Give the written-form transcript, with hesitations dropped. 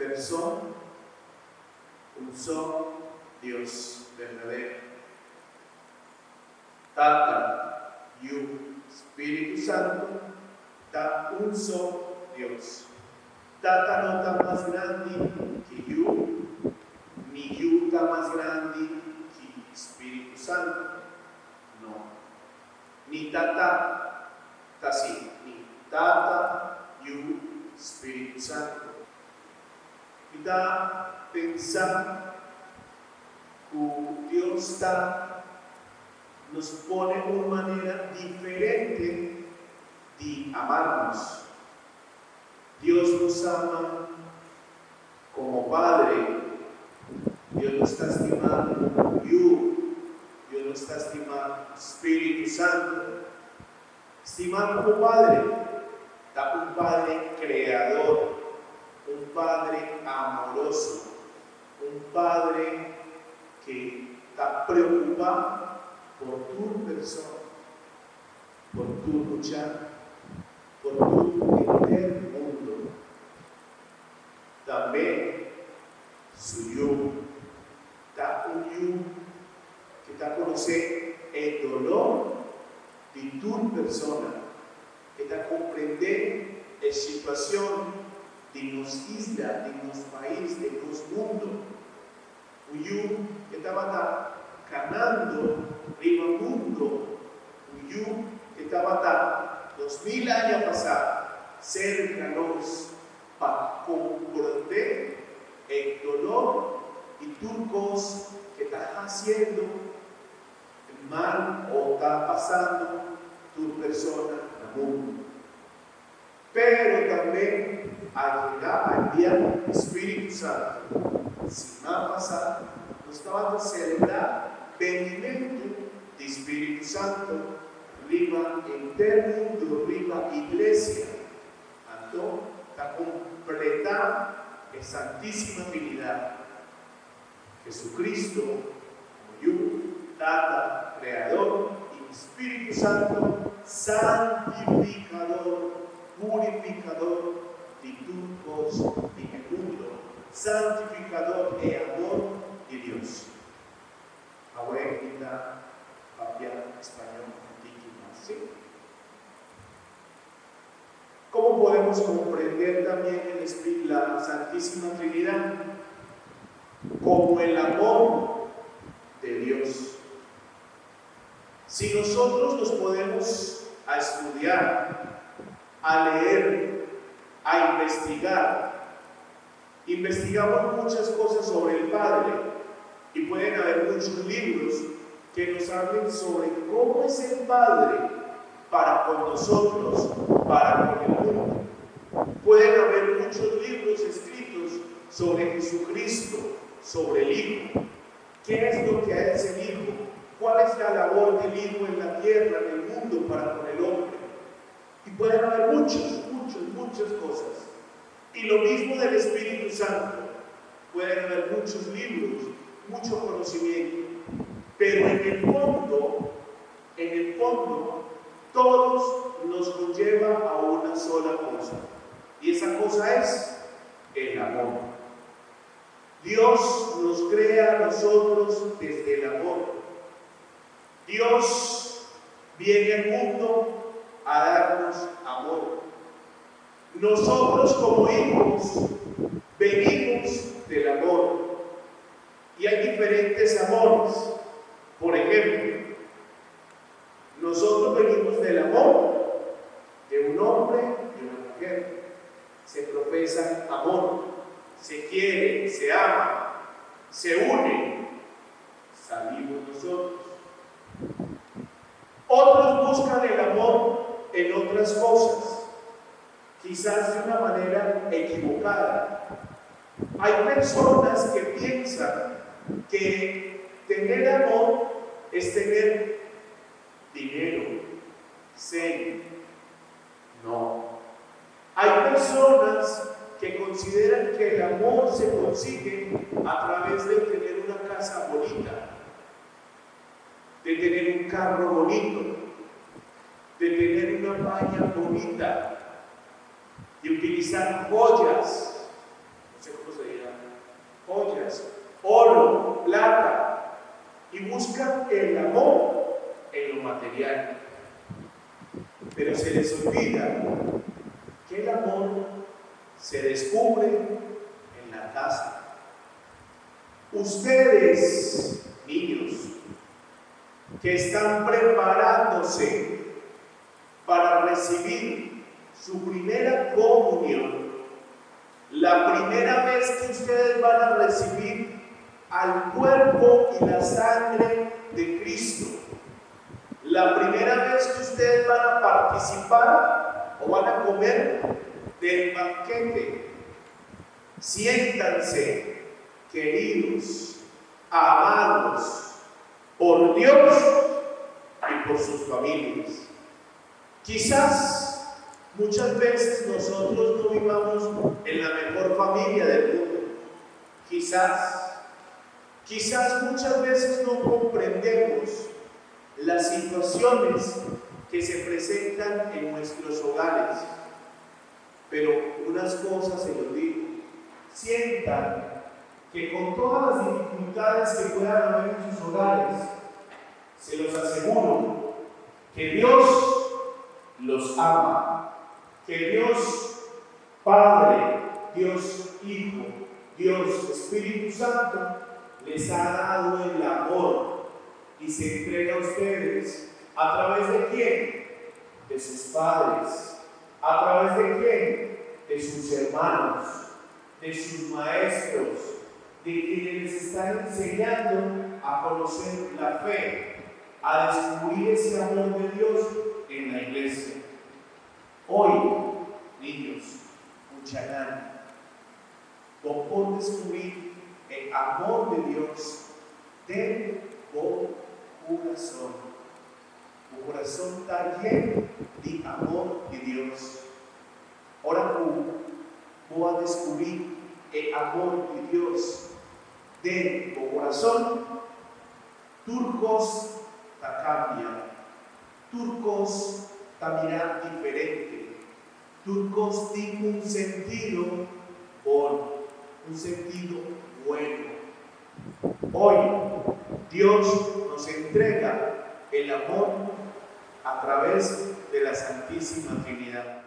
persona, un solo Dios verdadero. Tata, Yu, Espíritu Santo, da un solo Dios. Tata no está más grande que Yu, ni Yu está más grande que Espíritu Santo. No. Ni Tata, está así. Ni Tata, Yu, Espíritu Santo. Y da pensar que Dios nos pone una manera diferente de amarnos. Dios nos ama como Padre. Dios nos está estimando Dios nos está estimando Espíritu Santo. Estimando como Padre. Está un Padre creador, un Padre amoroso, un Padre que está preocupado por tu persona, por tu luchar, por tu entender el mundo. También su yugo, está un yugo que está a conocer el dolor de tu persona, que está a comprender la situación de nuestra isla, de nuestro país, de nuestro mundo. Un yugo que estaba ganando el mundo, un yugo que estaba 2000 años pasados cerca de nosotros para comprender el dolor y turcos que está haciendo mal o está pasando tu persona en el mundo. Pero también al llegar al día del Espíritu Santo, si va a pasar, nos estaba a celebrar venimiento del Espíritu Santo, arriba interno, arriba iglesia. Entonces, está completada la Santísima Trinidad. Jesucristo, como yo, Tata, Creador, y Espíritu Santo, santificador, purificador de todos en el mundo, santificador de amor de Dios. Ahora está cambiar español ¿sí? ¿Cómo podemos comprender también la Santísima Trinidad? Como el amor de Dios. Si nosotros nos podemos a estudiar, a leer, a investigar, investigamos muchas cosas sobre el Padre y pueden haber muchos libros que nos hablen sobre cómo es el Padre para con nosotros, para con el mundo. Pueden haber muchos libros escritos sobre Jesucristo, sobre el Hijo. ¿Qué es lo que hace el Hijo? ¿Cuál es la labor del Hijo en la tierra, en el mundo, para con el hombre? Y pueden haber muchas cosas. Y lo mismo del Espíritu Santo. Pueden haber muchos libros, mucho conocimiento. Pero en el fondo, todos nos conlleva a una sola cosa. Y esa cosa es el amor. Dios nos crea a nosotros desde el amor. Dios viene al mundo a darnos amor. Nosotros como hijos venimos del amor. Y hay diferentes amores. Por ejemplo, nosotros venimos del amor de un hombre y una mujer. Se profesa amor, se quiere, se ama, se une. Salimos nosotros. Otros buscan el amor en otras cosas, quizás de una manera equivocada. Hay personas que piensan que tener amor es tener dinero, sed. No. Hay personas que consideran que el amor se consigue a través de tener una casa bonita, de tener un carro bonito, de tener una baña bonita, de utilizar joyas. No sé cómo se joyas, oro, plata, y buscan el amor en lo material. Pero se les olvida que el amor se descubre en la casa. Ustedes, niños, que están preparándose para recibir su primera comunión, la primera vez que ustedes van a recibir al cuerpo y la sangre de Cristo, la primera vez que ustedes van a participar o van a comer del banquete, siéntanse, queridos, amados por Dios y por sus familias. Quizás muchas veces nosotros no vivamos en la mejor familia del mundo. Quizás muchas veces no comprendemos las situaciones que se presentan en nuestros hogares. Pero unas cosas se los digo: sientan que con todas las dificultades que puedan haber en sus hogares, se los aseguro que Dios los ama, que Dios Padre, Dios Hijo, Dios Espíritu Santo les ha dado el amor y se entrega a ustedes. ¿A través de quién? De sus padres. ¿A través de quién? De sus hermanos, de sus maestros, de quienes les están enseñando a conocer la fe, a descubrir ese amor de Dios en la iglesia. Hoy, niños, lucharán por descubrir el amor de Dios del corazón. Tu corazón está lleno de amor de Dios. Ahora tú vas a descubrir el amor de Dios del corazón. Turcos ta cambia, turcos ta mirar diferente, turcos tienen un sentido bueno, un sentido bueno. Hoy Dios nos entrega el amor a través de la Santísima Trinidad.